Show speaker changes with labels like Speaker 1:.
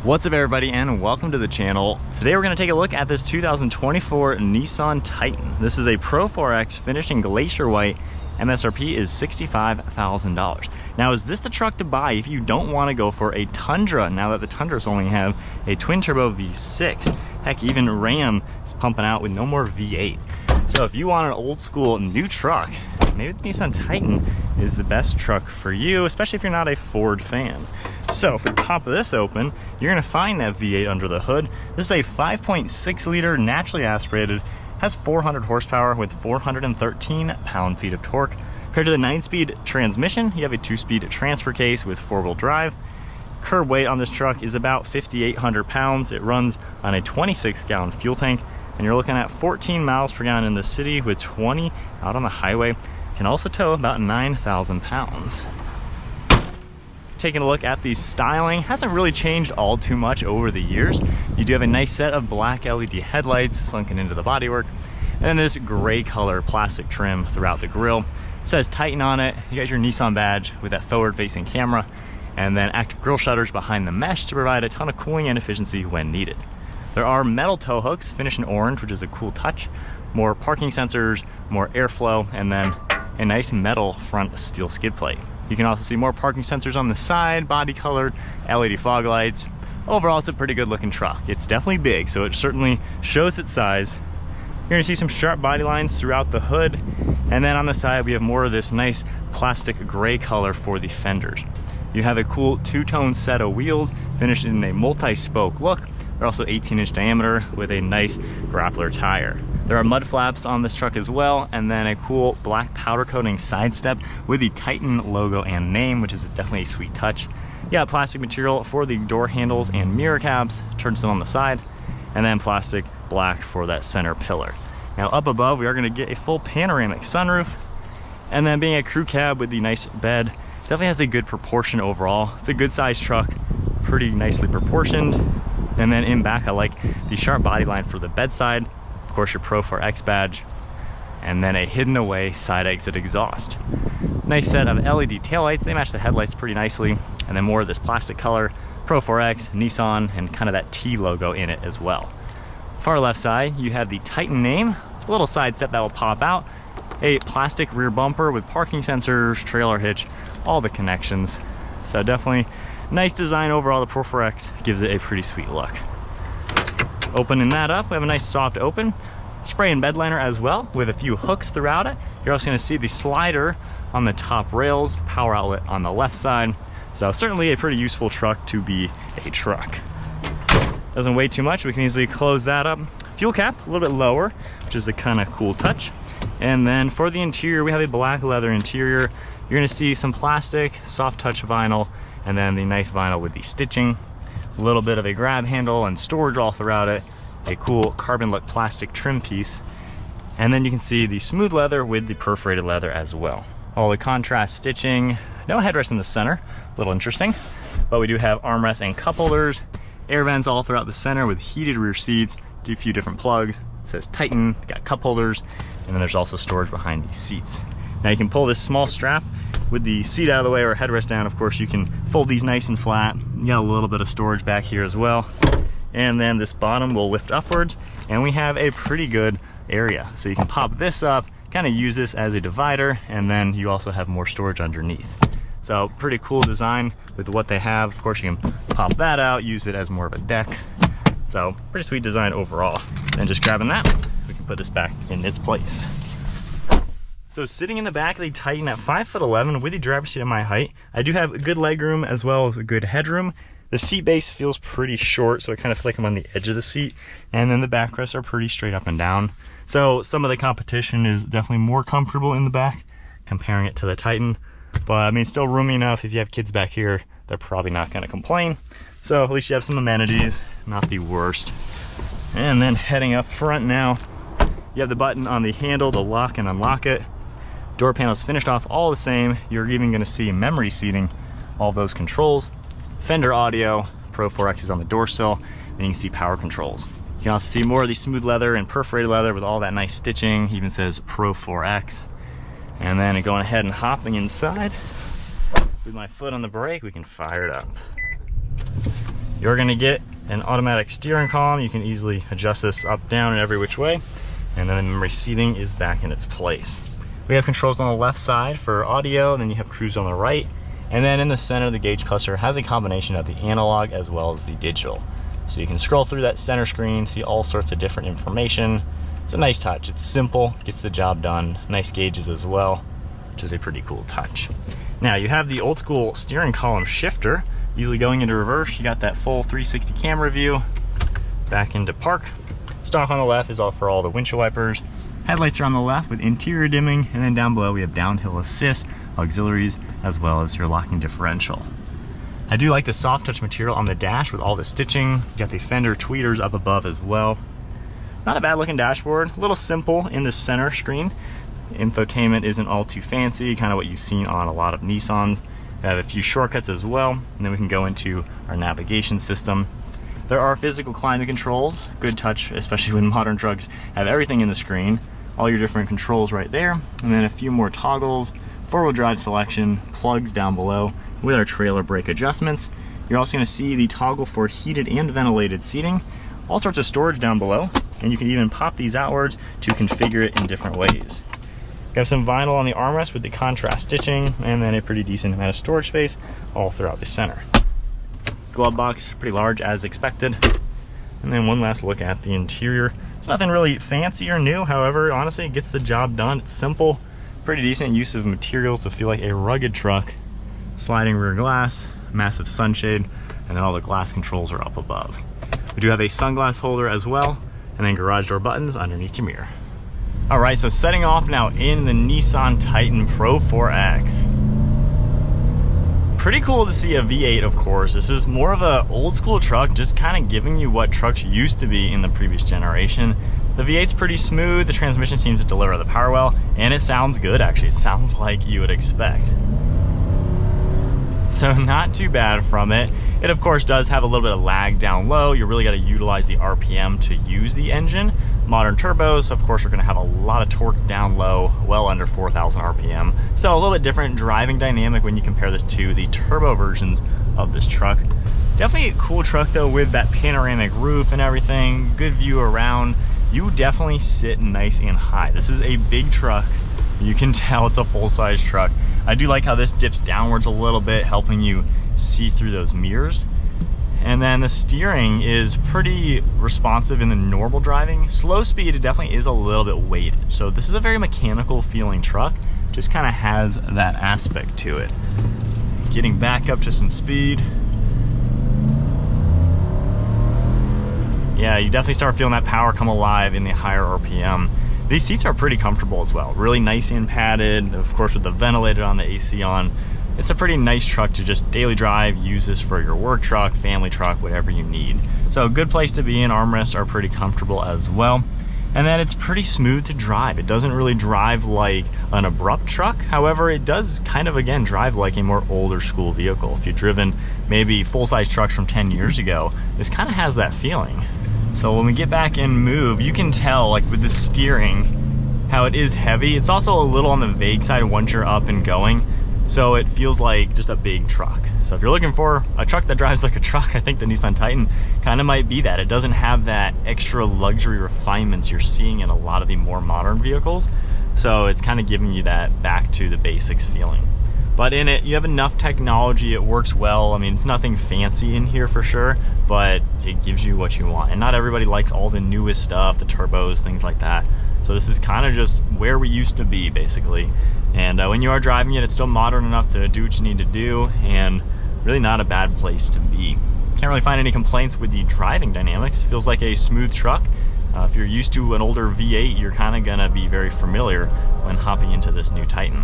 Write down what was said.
Speaker 1: What's up everybody and welcome to the channel. Today we're going to take a look at this 2024 Nissan Titan. This is a Pro-4X finished in Glacier White. MSRP is $65,000. Now is this the truck to buy if you don't want to go for a Tundra now that the Tundras only have a twin turbo V6? Heck, even Ram is pumping out with no more V8. So if you want an old school new truck, maybe the Nissan Titan is the best truck for you, especially if you're not a Ford fan. So if we pop this open, you're gonna find that V8 under the hood. This is a 5.6 liter naturally aspirated, has 400 horsepower with 413 pound-feet of torque. Compared to the 9-speed transmission, you have a 2-speed transfer case with 4-wheel drive. Curb weight on this truck is about 5,800 pounds. It runs on a 26-gallon fuel tank, and you're looking at 14 miles per gallon in the city with 20 out on the highway. Can also tow about 9,000 pounds. Taking a look at the styling, hasn't really changed all too much over the years. You do have a nice set of black LED headlights sunken into the bodywork, and then this gray color plastic trim throughout the grille. It says Titan on it. You got your Nissan badge with that forward facing camera, and then active grille shutters behind the mesh to provide a ton of cooling and efficiency when needed. There are metal tow hooks finished in orange, which is a cool touch. More parking sensors, more airflow, and then a nice metal front steel skid plate. You can also see more parking sensors on the side, body colored, LED fog lights. Overall, it's a pretty good looking truck. It's definitely big, so it certainly shows its size. You're gonna see some sharp body lines throughout the hood. And then on the side, we have more of this nice plastic gray color for the fenders. You have a cool two-tone set of wheels finished in a multi-spoke look. They're also 18-inch diameter with a nice grappler tire. There are mud flaps on this truck as well, and then a cool black powder coating side step with the Titan logo and name, which is definitely a sweet touch. You got plastic material for the door handles and mirror caps, turns them on the side, and then plastic black for that center pillar. Now up above, we are gonna get a full panoramic sunroof, and then being a crew cab with the nice bed, definitely has a good proportion overall. It's a good sized truck, pretty nicely proportioned. And then in back, I like the sharp body line for the bedside, of course your Pro-4X badge, and then a hidden away side exit exhaust. Nice set of LED taillights. They match the headlights pretty nicely. And then more of this plastic color, Pro-4X, Nissan, and kind of that T logo in it as well. Far left side, you have the Titan name, a little side step that will pop out, a plastic rear bumper with parking sensors, trailer hitch, all the connections. So definitely nice design overall. The Pro-4X gives it a pretty sweet look. Opening that up, we have a nice soft open. Spray and bed liner as well with a few hooks throughout it. You're also going to see the slider on the top rails, power outlet on the left side. So certainly a pretty useful truck to be a truck. Doesn't weigh too much, we can easily close that up. Fuel cap a little bit lower, which is a kind of cool touch. And then for the interior, we have a black leather interior. You're going to see some plastic, soft touch vinyl, and then the nice vinyl with the stitching. A little bit of a grab handle and storage all throughout it. A cool carbon look plastic trim piece. And then you can see the smooth leather with the perforated leather as well. All the contrast stitching. No headrest in the center, a little interesting. But we do have armrests and cup holders. Air vents all throughout the center with heated rear seats. Do a few different plugs. It says Titan, got cup holders. And then there's also storage behind these seats. Now you can pull this small strap with the seat out of the way or headrest down. Of course, you can fold these nice and flat. You got a little bit of storage back here as well. And then this bottom will lift upwards, and we have a pretty good area. So you can pop this up, kind of use this as a divider, and then you also have more storage underneath. So pretty cool design with what they have. Of course, you can pop that out, use it as more of a deck. So pretty sweet design overall. And just grabbing that, we can put this back in its place. So sitting in the back of the Titan at 5'11" with the driver's seat at my height, I do have good leg room as well as a good headroom. The seat base feels pretty short, so I kind of feel like I'm on the edge of the seat. And then the backrests are pretty straight up and down. So some of the competition is definitely more comfortable in the back, comparing it to the Titan. But I mean, still roomy enough. If you have kids back here, they're probably not gonna complain. So at least you have some amenities, not the worst. And then heading up front now, you have the button on the handle to lock and unlock it. Door panels finished off all the same. You're even gonna see memory seating, all those controls. Fender audio, Pro-4X is on the door sill, and you can see power controls. You can also see more of the smooth leather and perforated leather with all that nice stitching. Even says Pro-4X. And then going ahead and hopping inside, with my foot on the brake, we can fire it up. You're gonna get an automatic steering column. You can easily adjust this up, down, and every which way. And then the memory seating is back in its place. We have controls on the left side for audio, and then you have cruise on the right. And then in the center, the gauge cluster has a combination of the analog as well as the digital. So you can scroll through that center screen, see all sorts of different information. It's a nice touch. It's simple, gets the job done. Nice gauges as well, which is a pretty cool touch. Now you have the old school steering column shifter. Easily going into reverse, you got that full 360 camera view. Back into park. Stock on the left is all for all the windshield wipers. Headlights are on the left with interior dimming, and then down below we have downhill assist, auxiliaries, as well as your locking differential. I do like the soft touch material on the dash with all the stitching. You got the fender tweeters up above as well. Not a bad looking dashboard, a little simple in the center screen. Infotainment isn't all too fancy, kind of what you've seen on a lot of Nissans. I have a few shortcuts as well, and then we can go into our navigation system. There are physical climate controls, good touch, especially when modern trucks have everything in the screen. All your different controls right there, and then a few more toggles, four-wheel drive selection, plugs down below with our trailer brake adjustments. You're also going to see the toggle for heated and ventilated seating, all sorts of storage down below, and you can even pop these outwards to configure it in different ways. You have some vinyl on the armrest with the contrast stitching, and then a pretty decent amount of storage space all throughout the center. Glove box, pretty large as expected. And then one last look at the interior. It's nothing really fancy or new, however, honestly, it gets the job done. It's simple, pretty decent use of materials to feel like a rugged truck. Sliding rear glass, massive sunshade, and then all the glass controls are up above. We do have a sunglass holder as well, and then garage door buttons underneath your mirror. All right, so setting off now in the Nissan Titan Pro-4X. Pretty cool to see a V8, of course. This is more of an old school truck, just kind of giving you what trucks used to be in the previous generation. The V8's pretty smooth, the transmission seems to deliver the power well, and it sounds good actually. It sounds like you would expect. So not too bad from it. It of course does have a little bit of lag down low. You really got to utilize the RPM to use the engine. Modern turbos, of course, are going to have a lot of torque down low, well under 4,000 RPM. So a little bit different driving dynamic when you compare this to the turbo versions of this truck. Definitely a cool truck though, with that panoramic roof and everything, good view around. You definitely sit nice and high. This is a big truck. You can tell it's a full-size truck. I do like how this dips downwards a little bit, helping you see through those mirrors. And then the steering is pretty responsive in the normal driving. Slow speed, it definitely is a little bit weighted. So this is a very mechanical feeling truck. Just kind of has that aspect to it. Getting back up to some speed. Yeah, you definitely start feeling that power come alive in the higher RPM. These seats are pretty comfortable as well. Really nice and padded, of course with the ventilator on, the AC on. It's a pretty nice truck to just daily drive, use this for your work truck, family truck, whatever you need. So a good place to be in. Armrests are pretty comfortable as well. And then it's pretty smooth to drive. It doesn't really drive like an abrupt truck. However, it does kind of, again, drive like a more older school vehicle. If you've driven maybe full-size trucks from 10 years ago, this kind of has that feeling. So when we get back and move, you can tell, like with the steering, how it is heavy. It's also a little on the vague side once you're up and going. So it feels like just a big truck. So if you're looking for a truck that drives like a truck, I think the Nissan Titan kind of might be that. It doesn't have that extra luxury refinements you're seeing in a lot of the more modern vehicles. So it's kind of giving you that back to the basics feeling. But in it, you have enough technology, it works well. I mean, it's nothing fancy in here for sure, but it gives you what you want. And not everybody likes all the newest stuff, the turbos, things like that. So this is kind of just where we used to be, basically. And when you are driving it, it's still modern enough to do what you need to do, and really not a bad place to be. Can't really find any complaints with the driving dynamics. Feels like a smooth truck. If you're used to an older V8, you're kind of gonna be very familiar when hopping into this new Titan.